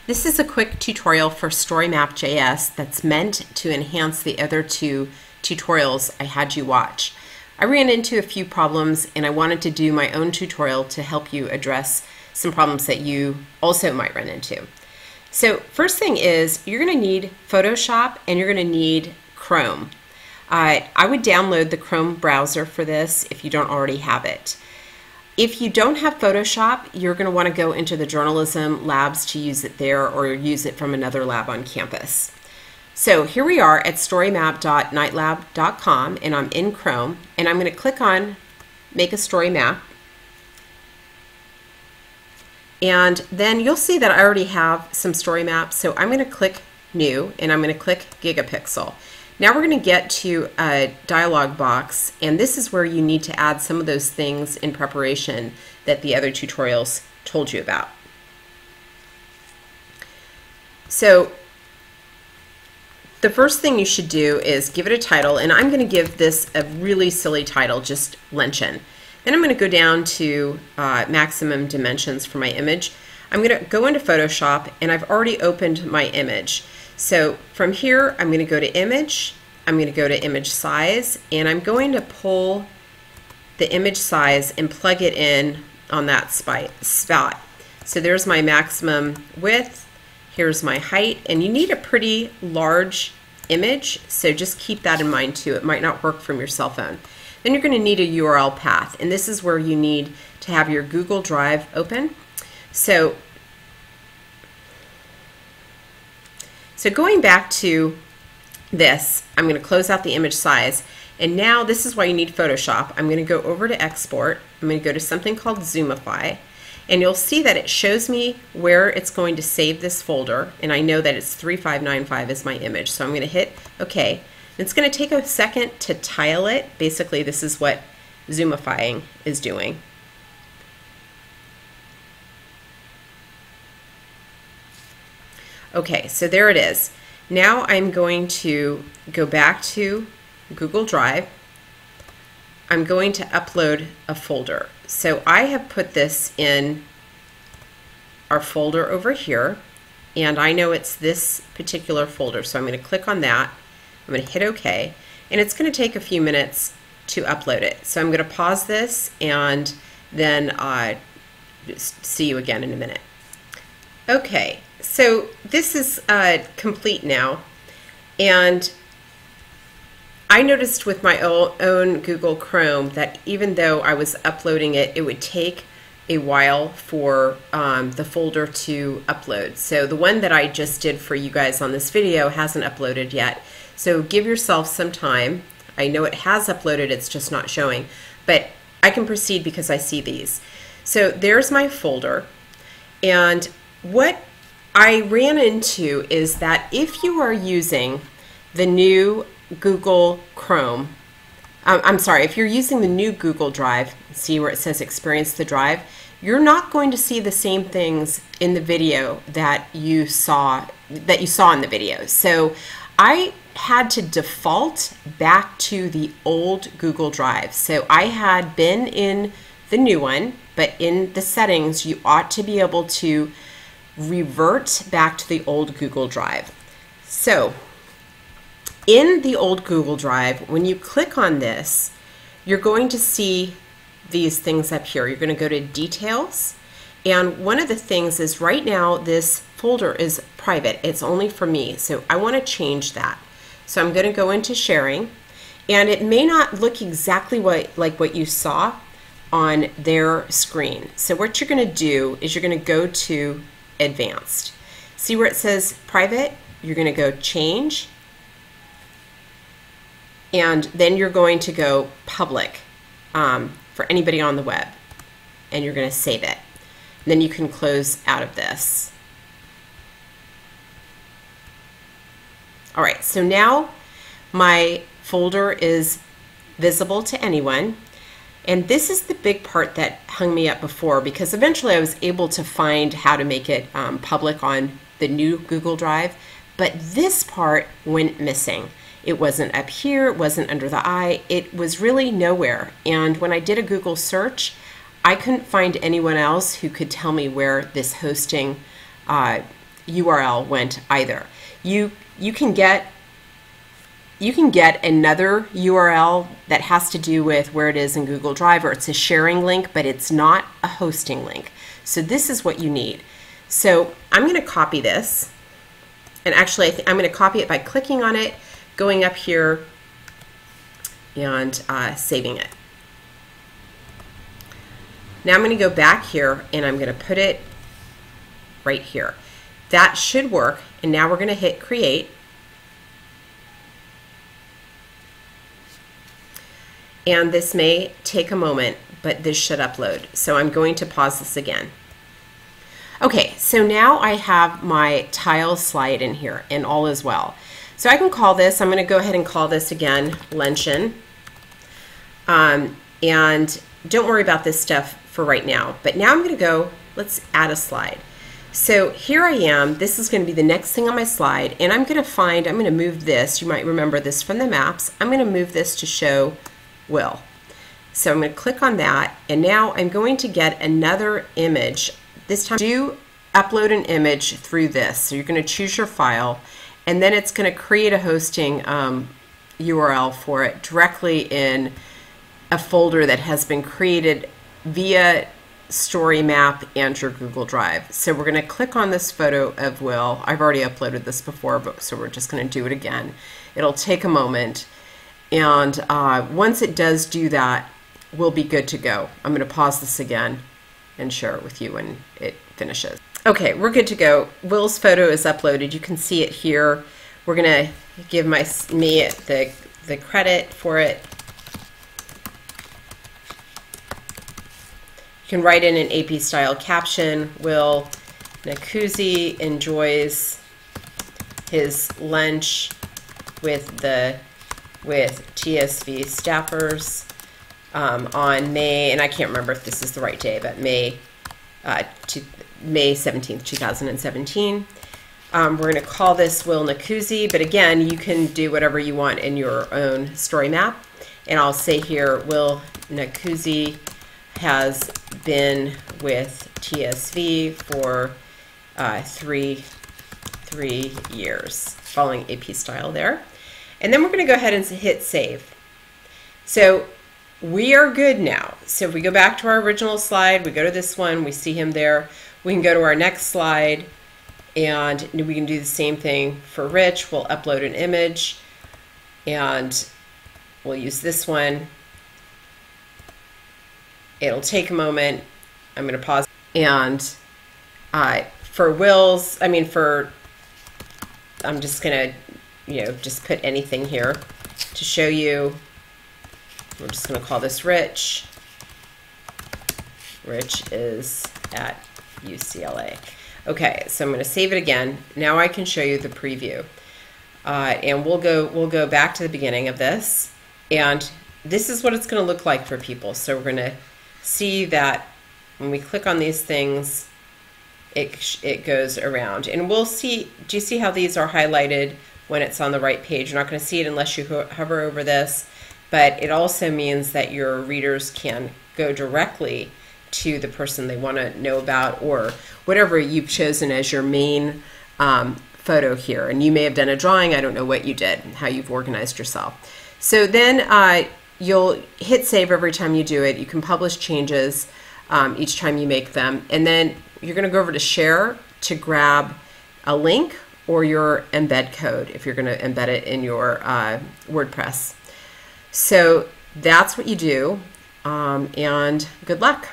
This is a quick tutorial for StoryMap JS that's meant to enhance the other two tutorials I had you watch. I ran into a few problems and I wanted to do my own tutorial to help you address some problems that you also might run into. So first thing is you're going to need Photoshop and you're going to need Chrome. I would download the Chrome browser for this if you don't already have it. If you don't have Photoshop, you're going to want to go into the journalism labs to use it there or use it from another lab on campus. So here we are at storymap.nightlab.com and I'm in Chrome and I'm going to click on Make a Story Map. And then you'll see that I already have some story maps, so I'm going to click New and I'm going to click Gigapixel. Now we're going to get to a dialog box, and this is where you need to add some of those things in preparation that the other tutorials told you about. So the first thing you should do is give it a title, and I'm going to give this a really silly title, just Luncheon. Then I'm going to go down to maximum dimensions for my image. I'm going to go into Photoshop, and I've already opened my image. So from here, I'm going to go to Image, I'm going to go to Image Size, and I'm going to pull the image size and plug it in on that spot. So there's my maximum width, here's my height, and you need a pretty large image, so just keep that in mind too. It might not work from your cell phone. Then you're going to need a URL path, and this is where you need to have your Google Drive open. So going back to this, I'm going to close out the image size, and now this is why you need Photoshop. I'm going to go over to Export. I'm going to go to something called Zoomify, and you'll see that it shows me where it's going to save this folder, and I know that it's 3595 is my image, so I'm going to hit OK. It's going to take a second to tile it. Basically, this is what zoomifying is doing. Okay, so there it is. Now I'm going to go back to Google Drive. I'm going to upload a folder. So I have put this in our folder over here, and I know it's this particular folder, so I'm going to click on that. I'm going to hit OK, and it's going to take a few minutes to upload it. So I'm going to pause this and then see you again in a minute. Okay, so this is complete now, and I noticed with my own Google Chrome that even though I was uploading it, it would take a while for the folder to upload. So the one that I just did for you guys on this video hasn't uploaded yet. So give yourself some time. I know it has uploaded, it's just not showing, but I can proceed because I see these. So there's my folder, and what I ran into is that if you are using the new Google Chrome, if you're using the new Google Drive, see where it says Experience the Drive, you're not going to see the same things in the video that you saw in the video. So I had to default back to the old Google Drive. So I had been in the new one, but in the settings you ought to be able to revert back to the old Google Drive. So in the old Google Drive, when you click on this, you're going to see these things up here. You're going to go to Details, and one of the things is right now this folder is private. It's only for me, so I want to change that. So I'm going to go into Sharing, and it may not look exactly like what you saw on their screen. So what you're going to do is you're going to go to Advanced. See where it says Private? You're going to go Change, and then you're going to go Public for anybody on the web, and you're going to save it. And then you can close out of this. All right, so now my folder is visible to anyone, and this is the big part that hung me up before, because eventually I was able to find how to make it public on the new Google Drive, but this part went missing. It wasn't up here, it wasn't under the eye, it was really nowhere. And when I did a Google search, I couldn't find anyone else who could tell me where this hosting URL went either. You can get another URL that has to do with where it is in Google Drive, or it's a sharing link, but it's not a hosting link. So this is what you need. So I'm going to copy this, and actually I'm going to copy it by clicking on it, going up here, and saving it. Now I'm going to go back here and I'm going to put it right here. That should work, and now we're going to hit create. And this may take a moment, but this should upload. So I'm going to pause this again. Okay, so now I have my tile slide in here, and all is well. So I can call this, I'm going to go ahead and call this again, Luncheon. And don't worry about this stuff for right now. But now I'm going to go, let's add a slide. So here I am, this is going to be the next thing on my slide, and I'm going to move this, you might remember this from the maps, I'm going to move this to show Will. So I'm going to click on that, and now I'm going to get another image. This time do upload an image through this. So you're going to choose your file, and then it's going to create a hosting URL for it directly in a folder that has been created via StoryMap and your Google Drive. So we're going to click on this photo of Will. I've already uploaded this before, so we're just going to do it again. It'll take a moment, and once it does do that, we'll be good to go. I'm going to pause this again and share it with you when it finishes. Okay, we're good to go. Will's photo is uploaded. You can see it here. We're going to give me the credit for it. You can write in an AP style caption. Will Nkuzi enjoys his lunch with TSV staffers on May, and I can't remember if this is the right day, but May 17th, 2017. We're going to call this Will Nkuzi, but again, you can do whatever you want in your own story map. And I'll say here, Will Nkuzi has been with TSV for three years, following AP style there. And then we're going to go ahead and hit save. So we are good now. So if we go back to our original slide, we go to this one, we see him there. We can go to our next slide, and we can do the same thing for Rich. We'll upload an image, and we'll use this one. It'll take a moment. I'm going to pause. And for Will's, I'm just going to, just put anything here to show you. We're just going to call this Rich. Rich is at UCLA. Okay, so I'm going to save it again. Now I can show you the preview. And we'll go back to the beginning of this. And this is what it's going to look like for people. So we're going to see that when we click on these things, it goes around. And we'll see, do you see how these are highlighted when it's on the right page? You're not going to see it unless you hover over this, but it also means that your readers can go directly to the person they want to know about, or whatever you've chosen as your main photo here. And you may have done a drawing, I don't know what you did, how you've organized yourself. So then you'll hit save every time you do it. You can publish changes each time you make them. And then you're going to go over to share to grab a link or your embed code if you're going to embed it in your WordPress. So that's what you do, and good luck.